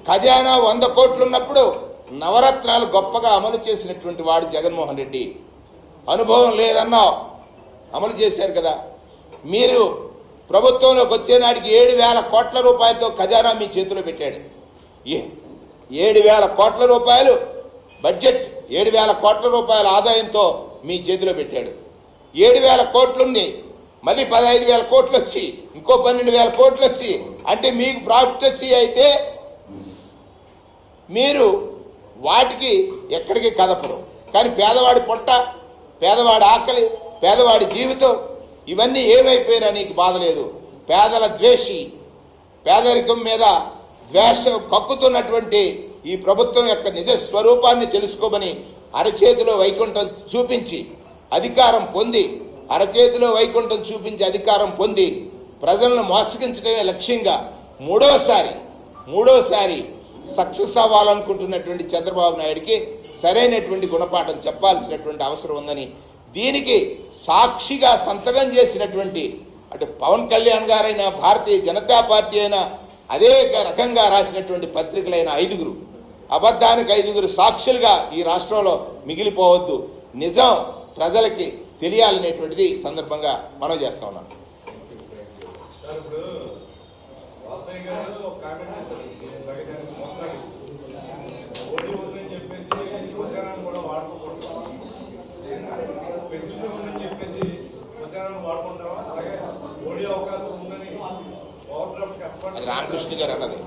ఖజానా 100 కోట్లు ఉన్నప్పుడు నవరత్నాలు గొప్పగా అమలు చేసినటువంటి వాడు జగన్మోహన్ రెడ్డి. అనుభవం లేదన్నావు, అమలు చేశారు కదా. మీరు ప్రభుత్వంలోకి వచ్చేనాటికి 7,000 కోట్ల రూపాయలతో ఖజానా మీ చేతిలో పెట్టాడు. 7,000 కోట్ల రూపాయలు బడ్జెట్, 7,000 కోట్ల రూపాయల ఆదాయంతో మీ చేతిలో పెట్టాడు. 7,000 కోట్లుంది, మళ్ళీ 15,000 కోట్లు వచ్చి, ఇంకో 12,000 కోట్లు వచ్చి, అంటే మీకు ప్రాఫిట్ వచ్చి అయితే మీరు వాటికి ఎక్కడికి కదపరు. కానీ పేదవాడి పొట్ట, పేదవాడి ఆకలి, పేదవాడి జీవితం ఇవన్నీ ఏమైపోయినా నీకు బాధ లేదు. పేదల ద్వేషి, పేదరికం మీద ద్వేషం కక్కుతున్నటువంటి ఈ ప్రభుత్వం యొక్క నిజ స్వరూపాన్ని తెలుసుకోమని అరచేతిలో వైకుంఠం చూపించి అధికారం పొంది, అరచేతిలో వైకుంఠం చూపించి అధికారం పొంది ప్రజలను మోసగించడమే లక్ష్యంగా మూడోసారి సక్సెస్ అవ్వాలనుకుంటున్నటువంటి చంద్రబాబు నాయుడికి సరైనటువంటి గుణపాఠం చెప్పాల్సినటువంటి అవసరం ఉందని, దీనికి సాక్షిగా సంతకం చేసినటువంటి అటు పవన్ కళ్యాణ్ గారైనా, భారతీయ జనతా పార్టీ అయినా, అదే రకంగా రాసినటువంటి పత్రికలైన 5 అబద్ధానికి 5 సాక్షులుగా ఈ రాష్ట్రంలో మిగిలిపోవద్దు. నిజం ప్రజలకి తెలియాలనేటువంటిది సందర్భంగా మనం చేస్తా ఉన్నాం. అది రామకృష్ణ గారు అన్నది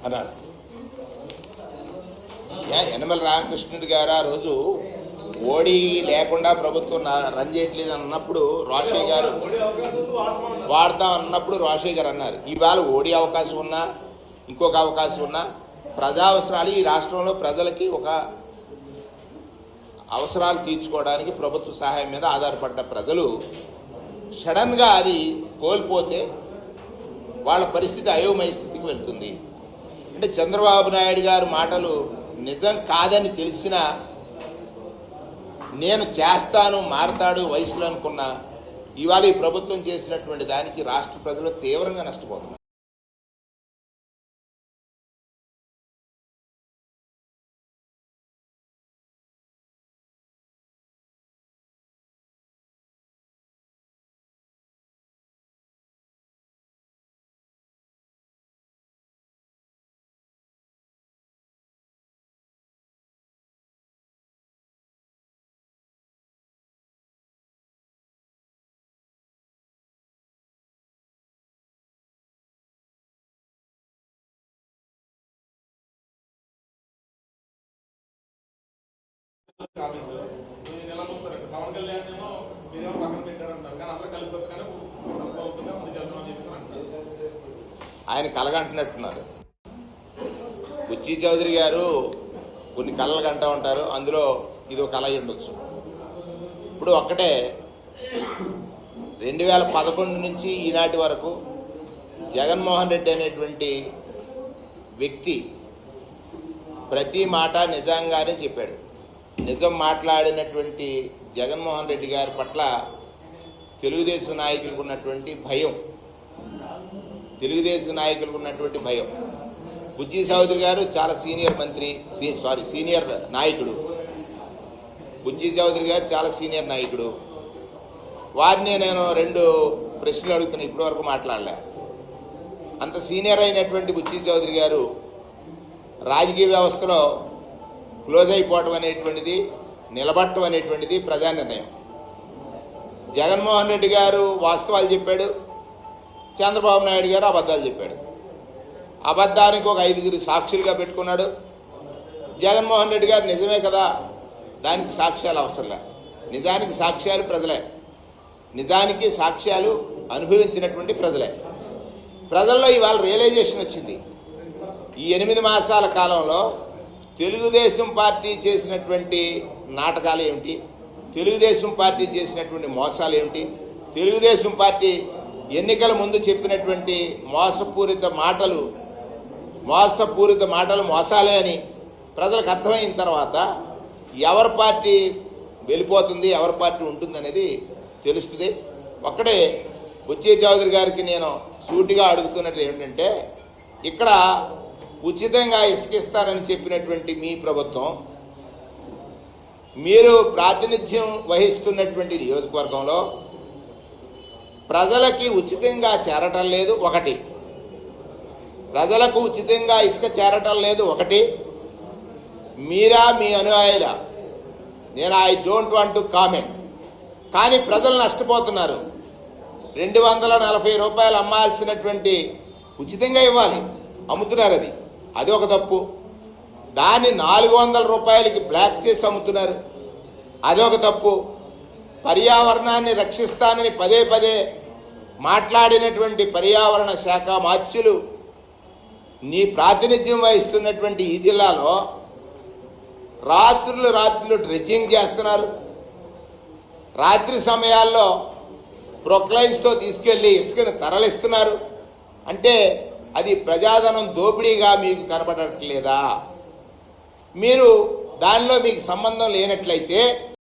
అన్నారు. యనమల రామకృష్ణుడి గారు ఆ రోజు ఓడి లేకుండా ప్రభుత్వం రన్ చేయట్లేదు అన్నప్పుడు రోషయ్య గారు వాడతాం అన్నప్పుడు రోషయ్య గారు అన్నారు, ఇవాళ ఓడి అవకాశం ఉన్నా, ఇంకొక అవకాశం ఉన్నా, ప్రజావసరాలు ఈ రాష్ట్రంలో ప్రజలకి ఒక అవసరాలు తీర్చుకోవడానికి ప్రభుత్వ సహాయం మీద ఆధారపడ్డ ప్రజలు సడన్గా అది కోల్పోతే వాళ్ళ పరిస్థితి అయోమయ స్థితికి వెళ్తుంది. అంటే చంద్రబాబు నాయుడు గారు మాటలు నిజం కాదని తెలిసినా నేను చేస్తాను, మారతాడు వయసులో అనుకున్నా, ఇవాళ ఈ ప్రభుత్వం చేసినటువంటి దానికి రాష్ట్ర ప్రజలు తీవ్రంగా నష్టపోతున్నారు. పవన్ కళ్యాణ్ ఏమో మీరేమో పక్కన పెట్టారంటారు, కానీ అందరూ కలిపి ఆయన కలగంటున్నట్టున్నారు. బుచ్చి చౌదరి గారు కొన్ని కళలు కంటూ ఉంటారు, అందులో ఇది ఒక కళ ఉండొచ్చు. ఇప్పుడు ఒక్కటే 2011 నుంచి ఈనాటి వరకు జగన్మోహన్ రెడ్డి అనేటువంటి వ్యక్తి ప్రతి మాట నిజంగానే చెప్పాడు. నిజం మాట్లాడినటువంటి జగన్మోహన్ రెడ్డి గారి పట్ల తెలుగుదేశం నాయకులకు ఉన్నటువంటి భయం, బుచ్చి చౌదరి గారు చాలా సీనియర్ నాయకుడు. బుచ్చి చౌదరి గారు చాలా సీనియర్ నాయకుడు. వారిని నేను 2 ప్రశ్నలు అడుగుతున్నా, ఇప్పటి వరకు మాట్లాడలే. అంత సీనియర్ అయినటువంటి బుచ్చి చౌదరి గారు రాజకీయ వ్యవస్థలో క్లోజ్ అయిపోవడం అనేటువంటిది, నిలబడటం అనేటువంటిది ప్రజా నిర్ణయం. జగన్మోహన్ రెడ్డి గారు వాస్తవాలు చెప్పాడు, చంద్రబాబు నాయుడు గారు అబద్ధాలు చెప్పాడు. అబద్ధానికి ఒక 5 సాక్షులుగా పెట్టుకున్నాడు. జగన్మోహన్ రెడ్డి గారు నిజమే కదా, దానికి సాక్ష్యాలు అవసరంలే. నిజానికి సాక్ష్యాలు ప్రజలే, నిజానికి సాక్ష్యాలు అనుభవించినటువంటి ప్రజలే. ప్రజల్లో ఇవాళ రియలైజేషన్ వచ్చింది. ఈ 8 మాసాల కాలంలో తెలుగుదేశం పార్టీ చేసినటువంటి నాటకాలు ఏమిటి, తెలుగుదేశం పార్టీ చేసినటువంటి మోసాలు ఏమిటి, తెలుగుదేశం పార్టీ ఎన్నికల ముందు చెప్పినటువంటి మోసపూరిత మాటలు మోసాలే అని ప్రజలకు అర్థమైన తర్వాత ఎవరి పార్టీ వెళ్ళిపోతుంది, ఎవరి పార్టీ ఉంటుంది అనేది తెలుస్తుంది. ఒక్కడే బుచ్చి చౌదరి గారికి నేను సూటిగా అడుగుతున్నది ఏమిటంటే, ఇక్కడ ఉచితంగా ఇసుకిస్తారని చెప్పినటువంటి మీ ప్రభుత్వం, మీరు ప్రాతినిధ్యం వహిస్తున్నటువంటి నియోజకవర్గంలో ప్రజలకి ఉచితంగా చేరటం లేదు ఒకటి, ప్రజలకు ఉచితంగా ఇసుక చేరటం లేదు ఒకటి, మీరా మీ అనుయాయుల, నేను I don't want to comment, కానీ ప్రజలు నష్టపోతున్నారు. 240 రూపాయలు అమ్మాల్సినటువంటి ఉచితంగా ఇవ్వాలి, అమ్ముతున్నారు, అది ఒక తప్పు. దాన్ని 400 రూపాయలకి బ్లాక్ చేసి అమ్ముతున్నారు, అదొక తప్పు. పర్యావరణాన్ని రక్షిస్తానని పదే పదే మాట్లాడినటువంటి పర్యావరణ శాఖ మాత్యులు నీ ప్రాతినిధ్యం వహిస్తున్నటువంటి ఈ జిల్లాలో రాత్రులు డ్రెడ్జింగ్ చేస్తున్నారు. రాత్రి సమయాల్లో ప్రొక్లైన్స్తో తీసుకెళ్లి ఇసుకను తరలిస్తున్నారు. అంటే అది ప్రజాధనం దోపిడీగా మీకు కనబడట్లేదా? మీరు దానిలో మీకు సంబంధం లేనట్లయితే